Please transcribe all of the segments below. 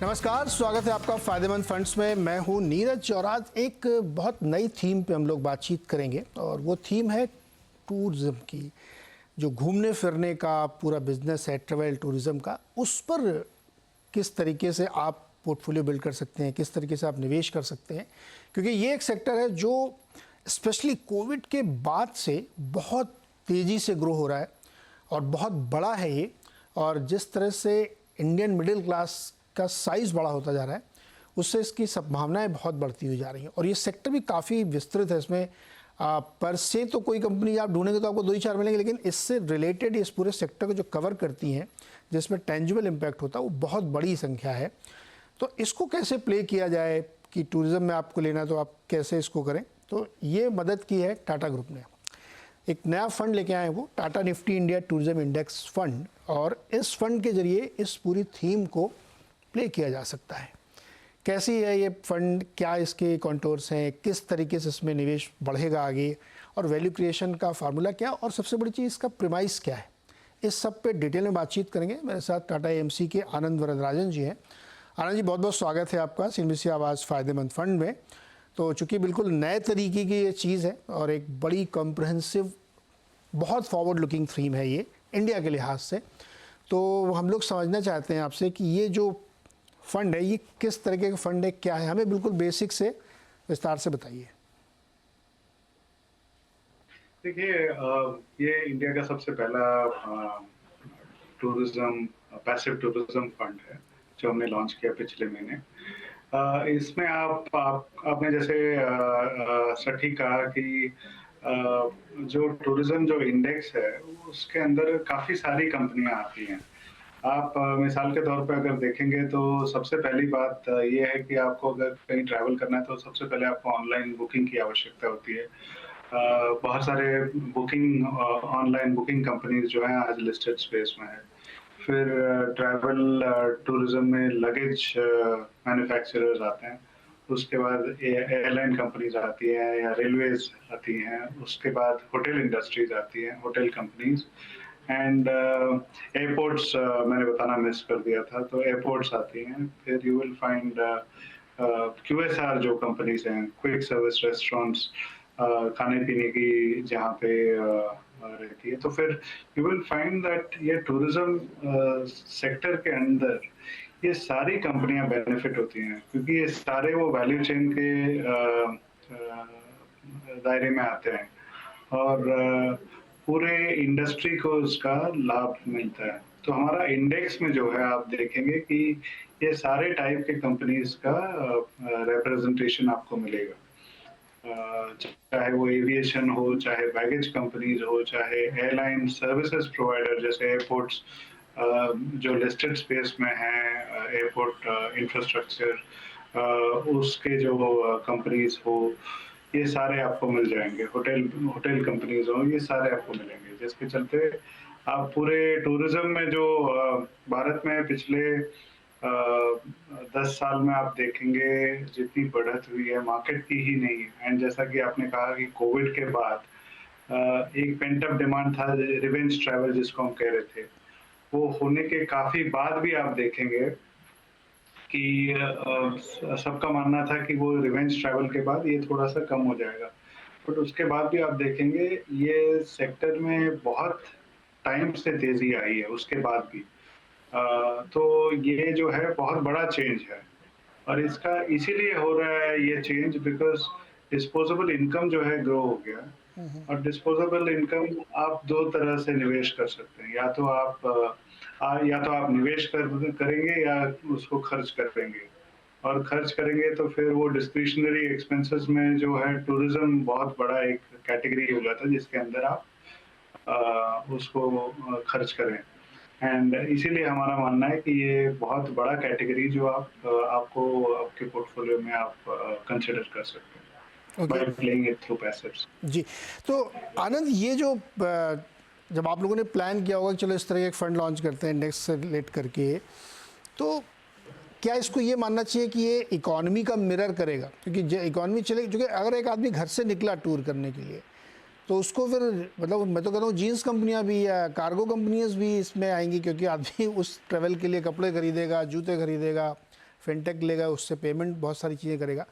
नमस्कार, स्वागत है आपका फायदेमंद फंड्स में। मैं हूं नीरज और आज एक बहुत नई थीम पे हम लोग बातचीत करेंगे और वो थीम है टूरिज्म की। जो घूमने फिरने का पूरा बिजनेस है, ट्रैवल टूरिज्म का, उस पर किस तरीके से आप पोर्टफोलियो बिल्ड कर सकते हैं, किस तरीके से आप निवेश कर सकते हैं, क्योंकि ये एक सेक्टर है जो स्पेशली कोविड के बाद से बहुत तेज़ी से ग्रो हो रहा है और बहुत बड़ा है ये। और जिस तरह से इंडियन मिडिल क्लास का साइज़ बड़ा होता जा रहा है, उससे इसकी संभावनाएं बहुत बढ़ती हुई जा रही हैं। और ये सेक्टर भी काफ़ी विस्तृत है। इसमें पर से तो कोई कंपनी आप ढूंढेंगे तो आपको 2 ही 4 मिलेंगे, लेकिन इससे रिलेटेड इस पूरे सेक्टर को जो कवर करती हैं, जिसमें टेंजिबल इम्पैक्ट होता है, वो बहुत बड़ी संख्या है। तो इसको कैसे प्ले किया जाए कि टूरिज़्म में आपको लेना, तो आप कैसे इसको करें। तो ये मदद की है टाटा ग्रुप ने। एक नया फंड लेके आए हैं, वो Tata Nifty India tourism index fund, और इस फंड के जरिए इस पूरी थीम को प्ले किया जा सकता है। कैसी है ये फंड, क्या इसके कॉन्टोर्स हैं, किस तरीके से इसमें निवेश बढ़ेगा आगे, और वैल्यू क्रिएशन का फार्मूला क्या, और सबसे बड़ी चीज़ इसका प्रीमाइस क्या है, इस सब पे डिटेल में बातचीत करेंगे। मेरे साथ टाटा एएमसी के आनंद वरदराजन जी हैं। आनंद जी, बहुत बहुत स्वागत है आपका CNBC आवाज़ फ़ायदेमंद फ़ंड में। तो चूँकि बिल्कुल नए तरीके की ये चीज़ है और एक बड़ी कॉम्प्रहेंसिव, बहुत फॉरवर्ड लुकिंग थीम है ये इंडिया के लिहाज से, तो हम लोग समझना चाहते हैं आपसे कि ये जो फंड है, ये किस तरीके का फंड है, क्या है, हमें बिल्कुल बेसिक से विस्तार से बताइए। देखिए, ये इंडिया का सबसे पहला टूरिज्म पैसिव टूरिज्म फंड है जो हमने लॉन्च किया पिछले महीने। इसमें आपने जैसे सटीक कहा कि जो टूरिज्म जो इंडेक्स है उसके अंदर काफ़ी सारी कंपनियां आती हैं। आप मिसाल के तौर पे अगर देखेंगे तो सबसे पहली बात ये है कि आपको अगर कहीं ट्रैवल करना है तो सबसे पहले आपको ऑनलाइन बुकिंग की आवश्यकता होती है। बहुत सारे बुकिंग ऑनलाइन बुकिंग कंपनीज जो हैं आज लिस्टेड स्पेस में है। फिर ट्रैवल टूरिज्म में लगेज मैन्युफैक्चरर्स आते हैं। उसके बाद एयरलाइन कंपनीज आती हैं या रेलवेज आती हैं। उसके बाद होटल इंडस्ट्रीज आती हैं, होटल कंपनीज, एंड एयरपोर्ट्स मैंने बताना मिस कर दिया था, तो एयरपोर्ट्स आती हैं। फिर यू विल फाइंड QSR जो कंपनीज हैं, क्विक सर्विस रेस्टोरेंट्स, खाने पीने की जहाँ पे रहती है। तो फिर यू विल फाइंड दैट ये टूरिज्म सेक्टर के अंदर ये सारी कंपनियां बेनिफिट होती हैं, क्योंकि ये सारे वो वैल्यू चेन के दायरे में आते हैं और पूरे इंडस्ट्री को उसका लाभ मिलता है। तो हमारा इंडेक्स में जो है आप देखेंगे कि ये सारे टाइप के कंपनीज का रिप्रेजेंटेशन आपको मिलेगा। चाहे वो एविएशन हो, चाहे बैगेज कंपनीज हो, चाहे एयरलाइन सर्विसेज प्रोवाइडर जैसे एयरपोर्ट्स जो लिस्टेड स्पेस में हैं, एयरपोर्ट इंफ्रास्ट्रक्चर उसके जो कंपनीज हो, ये सारे आपको मिल जाएंगे। होटल कंपनीज हो, ये सारे आपको मिलेंगे, जिसके चलते आप पूरे टूरिज्म में जो भारत में पिछले 10 साल में आप देखेंगे जितनी बढ़त हुई है, मार्केट की ही नहीं है। एंड जैसा कि आपने कहा कि कोविड के बाद एक पेंट अप डिमांड था, रिवेंज ट्रैवल जिसको हम कह रहे थे, वो होने के काफी बाद भी आप देखेंगे कि सबका मानना था कि वो रिवेंज ट्रैवल के बाद ये थोड़ा सा कम हो जाएगा, बट उसके बाद भी आप देखेंगे ये सेक्टर में बहुत टाइम से तेजी आई है उसके बाद भी। तो ये जो है बहुत बड़ा चेंज है, और इसका इसीलिए हो रहा है ये चेंज बिकॉज डिस्पोजेबल इनकम जो है ग्रो हो गया। और डिस्पोजेबल इनकम आप 2 तरह से निवेश कर सकते हैं, या तो आप निवेश करेंगे या उसको खर्च करेंगे। और खर्च करेंगे तो फिर वो डिस्क्रिशनरी एक्सपेंसेस में जो है टूरिज्म बहुत बड़ा एक कैटेगरी हो जाता है जिसके अंदर आप उसको खर्च करें। एंड इसीलिए हमारा मानना है कि ये बहुत बड़ा कैटेगरी जो आपको आपके पोर्टफोलियो में आप कंसिडर कर सकते हैं by playing it through passives. जी, तो आनंद, ये जो जब आप लोगों ने प्लान किया होगा कि चलो इस तरह एक फंड लॉन्च करते हैं इंडेक्स से रिलेट करके, तो क्या इसको ये मानना चाहिए कि ये इकोनॉमी का मिरर करेगा? क्योंकि इकोनॉमी चले, क्योंकि अगर एक आदमी घर से निकला टूर करने के लिए, तो उसको फिर मतलब मैं तो कहता हूँ जीन्स कंपनियां भी या कार्गो कंपनीज भी इसमें आएंगी, क्योंकि आदमी उस ट्रैवल के लिए कपड़े खरीदेगा, जूते खरीदेगा, फिनटेक लेगा, उससे पेमेंट बहुत सारी चीज़ें करेगा।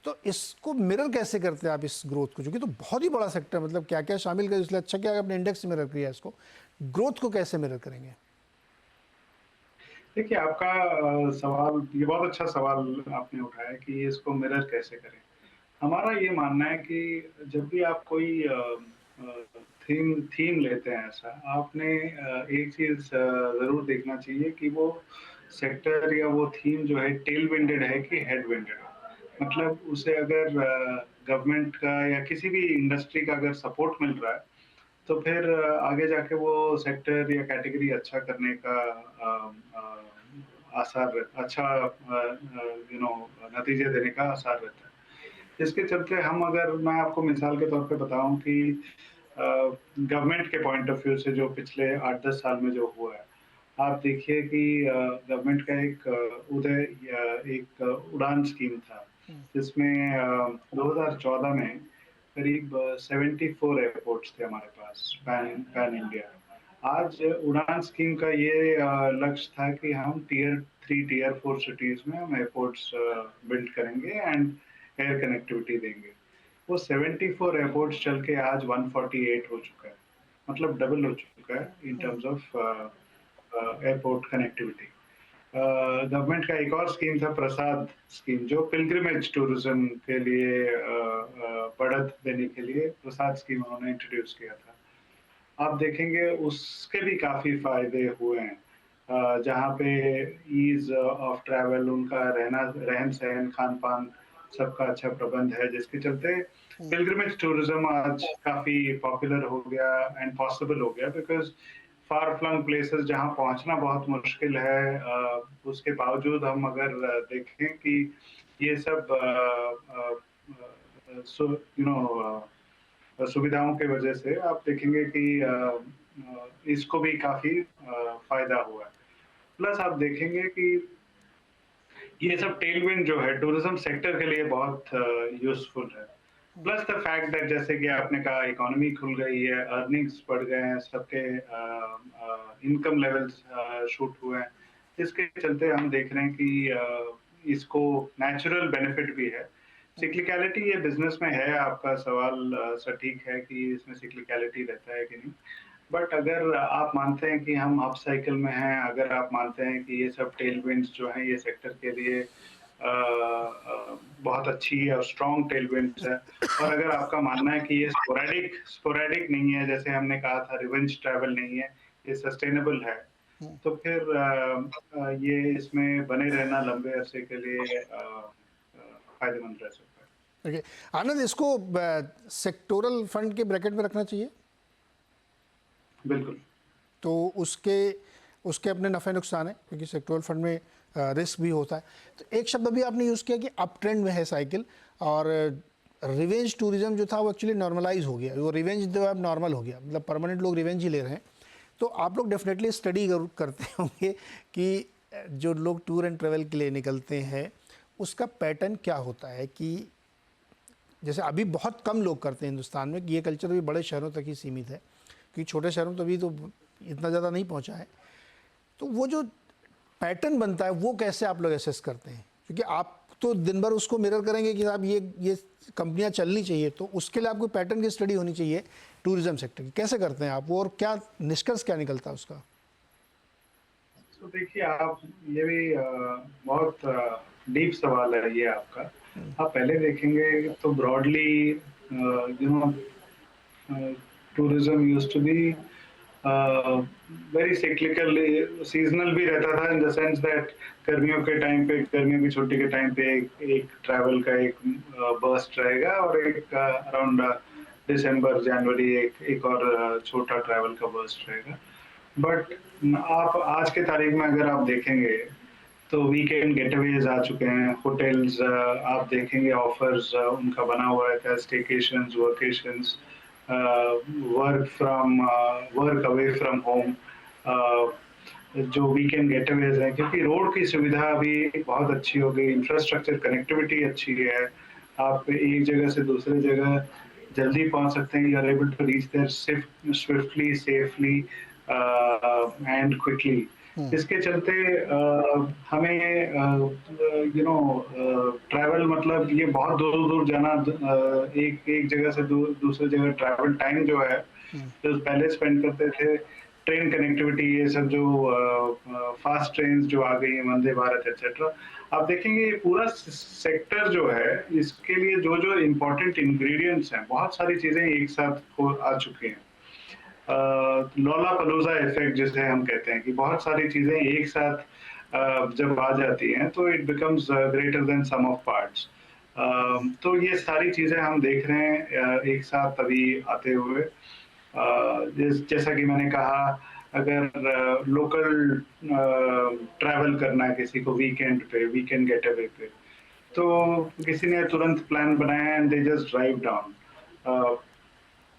तो इसको मिरर कैसे करते हैं आप इस ग्रोथ को, क्योंकि तो बहुत ही बड़ा सेक्टर, मतलब क्या क्या शामिल कर, इसलिए अच्छा क्या आपने इंडेक्स मिरर किया इसको, ग्रोथ को कैसे मिरर करेंगे? देखिए, आपका सवाल ये बहुत अच्छा सवाल आपने उठाया कि इसको मिरर कैसे करें। हमारा ये मानना है कि जब भी आप कोई थीम थीम लेते हैं ऐसा, आपने एक चीज़ ज़रूर देखना चाहिए कि वो सेक्टर या वो थीम जो है टेल विंडेड है कि हेड विंडेड है। मतलब उसे अगर गवर्नमेंट का या किसी भी इंडस्ट्री का अगर सपोर्ट मिल रहा है, तो फिर आगे जाके वो सेक्टर या कैटेगरी अच्छा करने का आसार अच्छा नतीजे देने का आसार रहता है। इसके चलते हम अगर मैं आपको मिसाल के तौर पे बताऊं कि गवर्नमेंट के पॉइंट ऑफ व्यू से जो पिछले 8-10 साल में जो हुआ है, आप देखिए कि गवर्नमेंट का एक उड़ान स्कीम था, जिसमें 2014 में करीब 74 एयरपोर्ट्स थे हमारे पास पैन पैन इंडिया। आज उड़ान स्कीम का ये लक्ष्य था कि हम टियर 3 टियर 4 सिटीज में हम एयरपोर्ट्स बिल्ड करेंगे एंड एयर कनेक्टिविटी देंगे। वो 74 एयरपोर्ट्स चल के आज 148 हो चुका है, मतलब डबल हो चुका है in terms of airport connectivity. Government का एक और स्कीम था प्रसाद स्कीम, जो पिलग्रिमेज टूरिज्म के लिए बढ़त देने के लिए प्रसाद स्कीम उन्होंने इंट्रोड्यूस किया था। आप देखेंगे उसके भी काफी फायदे हुए हैं, जहाँ पे ईज ऑफ ट्रैवल, उनका रहन सहन, खान पान सबका अच्छा प्रबंध है, जिसके चलते पिलग्रिमेज टूरिज्म आज काफी पॉपुलर हो गया एंड पॉसिबल हो गया, बिकॉज फार फ्लंग प्लेसेस जहाँ पहुंचना बहुत मुश्किल है, उसके बावजूद हम अगर देखें कि ये सब सुविधाओं के वजह से आप देखेंगे कि इसको भी काफी फायदा हुआ है। प्लस आप देखेंगे कि ये सब टेलविंड जो है टूरिज्म सेक्टर के लिए बहुत यूजफुल है। प्लस द फैक्ट दैट जैसे कि आपने कहा इकोनॉमी खुल गई है, अर्निंग्स बढ़ गए हैं, सबके इनकम लेवल्स शूट हुए हैं, इसके चलते हम देख रहे हैं कि इसको नेचुरल बेनिफिट भी है। सिक्लिकलिटी ये बिजनेस में है, आपका सवाल सटीक है कि इसमें सिक्लिकलिटी रहता है कि नहीं। बट अगर आप मानते हैं कि हम अप साइकिल में हैं, अगर आप मानते हैं कि ये सब टेलविंड्स जो हैं ये सेक्टर के लिए बहुत अच्छी और स्ट्रॉन्ग टेलविंड्स है, और अगर आपका मानना है कि ये स्पोरेडिक नहीं है, जैसे हमने कहा था रिवेंज ट्रैवल नहीं है, ये सस्टेनेबल है, तो फिर ये इसमें बने रहना लंबे अरसे के लिए फायदेमंद रह सकता है। ओके आनंद, इसको सेक्टोरल फंड के ब्रैकेट में रखना चाहिए? बिल्कुल। तो उसके उसके अपने नफ़े नुकसान है, क्योंकि सेक्टोरल फंड में रिस्क भी होता है। तो एक शब्द अभी आपने यूज़ किया कि अप ट्रेंड में है साइकिल, और रिवेंज टूरिज्म जो था वो एक्चुअली नॉर्मलाइज हो गया, वो रिवेंज जो है अब नॉर्मल हो गया, मतलब परमानेंट लोग रिवेंज ही ले रहे हैं। तो आप लोग डेफिनेटली स्टडी करते होंगे कि जो लोग टूर एंड ट्रैवल के लिए निकलते हैं उसका पैटर्न क्या होता है, कि जैसे अभी बहुत कम लोग करते हैं हिंदुस्तान में, कि ये कल्चर अभी बड़े शहरों तक ही सीमित है, क्योंकि छोटे शहरों में तो अभी तो इतना ज़्यादा नहीं पहुंचा है। तो वो जो पैटर्न बनता है वो कैसे आप लोग एसेस करते हैं, क्योंकि आप तो दिन भर उसको मिरर करेंगे कि साहब ये कंपनियां चलनी चाहिए, तो उसके लिए आपको पैटर्न की स्टडी होनी चाहिए टूरिज्म सेक्टर की। कैसे करते हैं आप वो, और क्या निष्कर्ष क्या निकलता है उसका? तो देखिए, आप ये भी बहुत डीप सवाल है ये आपका। आप पहले देखेंगे तो broadly tourism used to be very cyclical, seasonal भी रहता था, इन द सेंस दैट गर्मियों के टाइम पे, गर्मियों की छुट्टी के टाइम पे एक ट्रैवल का एक बर्स्ट रहेगा, और एक अराउंड दिसंबर जनवरी एक और छोटा ट्रैवल का बर्स्ट रहेगा। बट आप आज के तारीख में अगर आप देखेंगे तो वीकेंड गेटअवेज आ चुके हैं, होटल्स आप देखेंगे ऑफर्स उनका बना हुआ रहता है, स्टेकेशंस, वर्केशंस, वर्क अवे फ्रॉम होम, जो वीकेंड गेटअवेज हैं, क्योंकि रोड की सुविधा अभी बहुत अच्छी हो गई, इंफ्रास्ट्रक्चर कनेक्टिविटी अच्छी है, आप एक जगह से दूसरे जगह जल्दी पहुंच सकते हैं, you are able to reach there swiftly, safely and quickly. इसके चलते हमें ट्रैवल मतलब ये बहुत दूर-दूर जाना एक एक जगह से दूसरी जगह ट्रैवल टाइम जो है, जो पहले स्पेंड करते थे, ट्रेन कनेक्टिविटी ये सब जो फास्ट ट्रेन्स जो आ गई हैं, वंदे भारत एक्सेट्रा। आप देखेंगे ये पूरा सेक्टर जो है, इसके लिए जो-जो इम्पोर्टेंट इंग्रीडिएंट्स हैं, बहुत सारी चीज़ें एक साथ आ चुकी हैं। लोलापलूज़ा इफ़ेक्ट जिसे हम कहते हैं कि बहुत सारी चीज़ें एक साथ जब आ जाती हैं तो it becomes greater than sum of parts. तो ये सारी चीज़ें हम देख रहे हैं एक साथ अभी आते हुए। जैसा कि मैंने कहा, अगर लोकल ट्रैवल करना है किसी को वीकेंड पे, वीकेंड गेटअवे पे, तो किसी ने तुरंत प्लान बनाया and they just drive down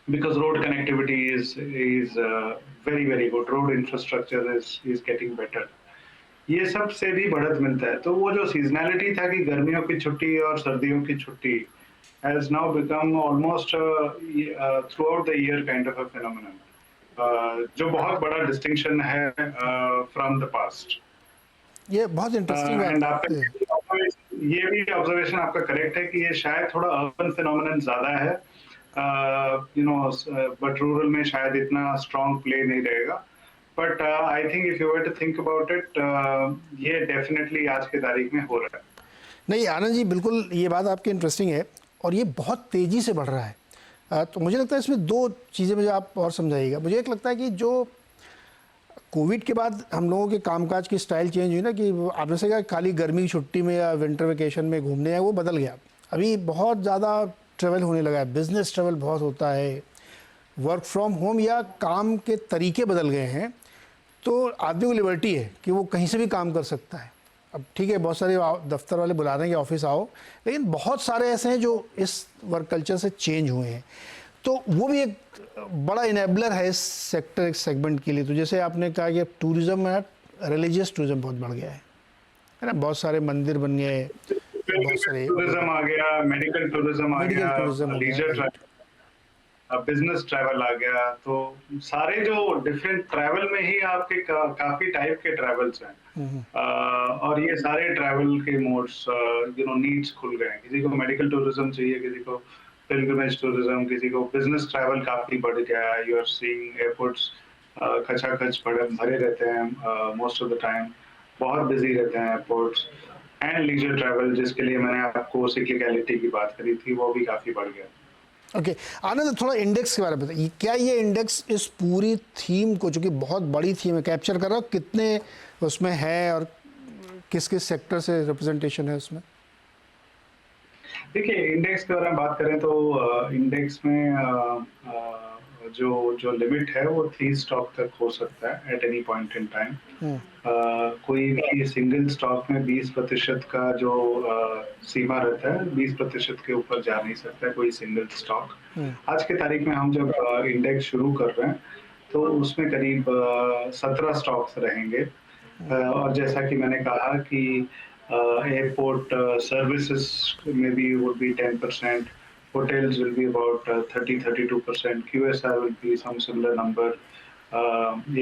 because road connectivity is very good. Road infrastructure is getting better. ये सब से भी बढ़त मिलता है। तो वो जो सीजनैलिटी था कि गर्मियों की छुट्टी और सर्दियों की छुट्टी has now become almost throughout the year kind of a phenomenon, जो बहुत बड़ा डिस्टिंक्शन है from the past. ये बहुत इंटरेस्टिंग एंड बात आपका है। ये भी ऑब्जर्वेशन आपका करेक्ट है कि ये शायद थोड़ा अर्बन फिनोमिनन ज्यादा है, बट रूरल में शायद इतना स्ट्रॉन्ग प्ले नहीं रहेगा। But I think if you were to think about it, ये डेफिनेटली आज की तारीख में हो रहा है। नहीं आनंद जी, बिल्कुल ये बात आपकी इंटरेस्टिंग है और ये बहुत तेज़ी से बढ़ रहा है। तो मुझे लगता है इसमें दो चीज़ें मुझे आप और समझाइएगा। मुझे एक लगता है कि जो कोविड के बाद हम लोगों के कामकाज की स्टाइल चेंज हुई ना, कि आपने से कहा खाली गर्मी की छुट्टी में या विंटर वेकेशन में घूमने है, वो बदल गया। अभी बहुत ज़्यादा ट्रैवल होने लगा है, बिजनेस ट्रैवल बहुत होता है, वर्क फ्रॉम होम या काम के तरीके बदल गए हैं। तो आदमी को लिबर्टी है कि वो कहीं से भी काम कर सकता है। अब ठीक है, बहुत सारे दफ्तर वाले बुला रहे हैं कि ऑफिस आओ, लेकिन बहुत सारे ऐसे हैं जो इस वर्क कल्चर से चेंज हुए हैं। तो वो भी एक बड़ा इनेबलर है इस सेक्टर, इस सेगमेंट के लिए। तो जैसे आपने कहा कि टूरिज्म है, रिलीजियस टूरिज्म बहुत बढ़ गया है ना, बहुत सारे मंदिर बन गए, बहुत सारे टूरिज्म आ गया, मेडिकल टूरिज्म आ मेडिकल गया, टूरिज्म हो गया। लीजर बिजनेस ट्रैवल आ गया। तो सारे जो डिफरेंट ट्रैवल में ही आपके काफी टाइप के ट्रैवल्स हैं, और ये सारे ट्रैवल के मोड्स नीड्स खुल गए हैं। किसी को मेडिकल टूरिज्म चाहिए, किसी को पिलग्रिमेज टूरिज्म, किसी को बिजनेस ट्रैवल काफी बढ़ गया है। यू आर सीइंग एयरपोर्ट्स खचाखच भरे रहते हैं मोस्ट ऑफ द टाइम, बहुत बिजी रहते हैं एयरपोर्ट्स। एंड लीजर ट्रैवल जिसके लिए मैंने आपको सिक्लिकलिटी की बात करी थी, वो भी काफी बढ़ गया। ओके आनंद, थोड़ा इंडेक्स के बारे में बताइए। क्या ये इंडेक्स इस पूरी थीम को, जो कि बहुत बड़ी थीम है, कैप्चर कर रहा हो? कितने उसमें है और किस किस सेक्टर से रिप्रेजेंटेशन है उसमें? देखिए, इंडेक्स के बारे में बात करें तो इंडेक्स में जो जो लिमिट है वो 3 स्टॉक तक हो सकता है at any point in time. कोई भी सिंगल स्टॉक में 20% का जो सीमा रहता है, 20% के ऊपर जा नहीं सकता है कोई सिंगल स्टॉक। आज की तारीख में हम जब इंडेक्स शुरू कर रहे हैं तो उसमें करीब 17 स्टॉक्स रहेंगे। और जैसा कि मैंने कहा कि airport services maybe would be 10%, hotels will be about 30-32%, QSR will be some similar number,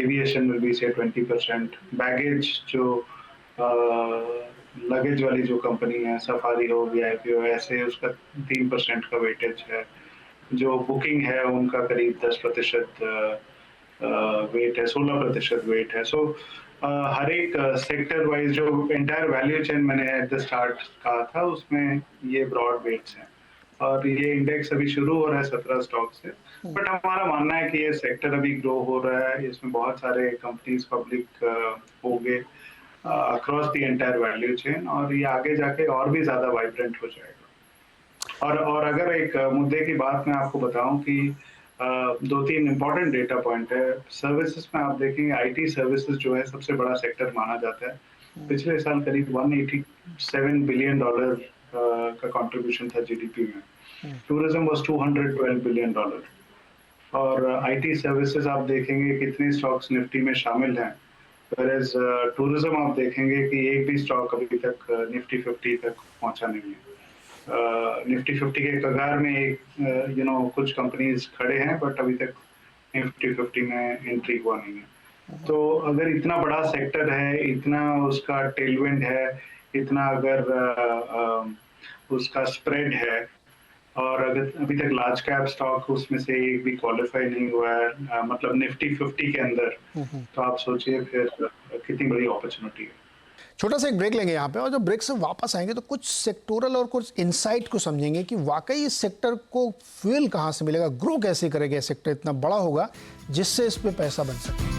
aviation will be say 20%, baggage जो लगेज वाली जो कंपनी है, सफारी हो, VIP हो, ऐसे उसका 3% का वेटेज है। जो बुकिंग है उनका करीब 10% वेट है, 16% वेट है। सो हर एक सेक्टर वाइज जो एंटायर वैल्यू चेन मैंने एट द स्टार्ट कहा था, उसमें ये ब्रॉड वेट्स हैं। और ये इंडेक्स अभी शुरू हो रहा है 17 स्टॉक से, बट हमारा मानना है कि ये सेक्टर अभी ग्रो हो रहा है। इसमें बहुत सारे कंपनीज पब्लिक होंगे across the entire value chain, और ये आगे जाके और भी ज्यादा वाइब्रेंट हो जाएगा। और अगर एक मुद्दे की बात मैं आपको बताऊं कि 2-3 इम्पोर्टेंट डेटा पॉइंट है। सर्विसेज में आप देखेंगे, आईटी सर्विसेज जो है सबसे बड़ा सेक्टर माना जाता है। पिछले साल करीब $187 बिलियन का कंट्रीब्यूशन था जीडीपी में। Tourism was $212 billion. और आईटी सर्विसेज आप देखेंगे कितने स्टॉक्स निफ्टी में शामिल हैं, whereas टूरिज्म आप देखेंगे कि एक भी स्टॉक अभी तक निफ्टी 50 तक पहुंचा नहीं है। निफ्टी 50 के कगार में एक कुछ कंपनीज खड़े हैं, बट अभी तक निफ्टी 50 में एंट्री हुआ नहीं है। तो अगर इतना बड़ा सेक्टर है, इतना उसका टेलविंड है, इतना अगर उसका स्प्रेड है, और अगर अभी तक लार्ज कैप स्टॉक उसमें से एक भी क्वालिफाई नहीं हुआ है, मतलब निफ्टी 50 के अंदर, तो आप सोचिए फिर कितनी बड़ी अपॉर्चुनिटी है। छोटा सा एक ब्रेक लेंगे यहाँ पे, और जब ब्रेक से वापस आएंगे तो कुछ सेक्टोरल और कुछ इनसाइट को समझेंगे कि वाकई इस सेक्टर को फ्यूल कहाँ से मिलेगा, ग्रो कैसे करेगा, ये सेक्टर इतना बड़ा होगा जिससे इस पे पैसा बन सके।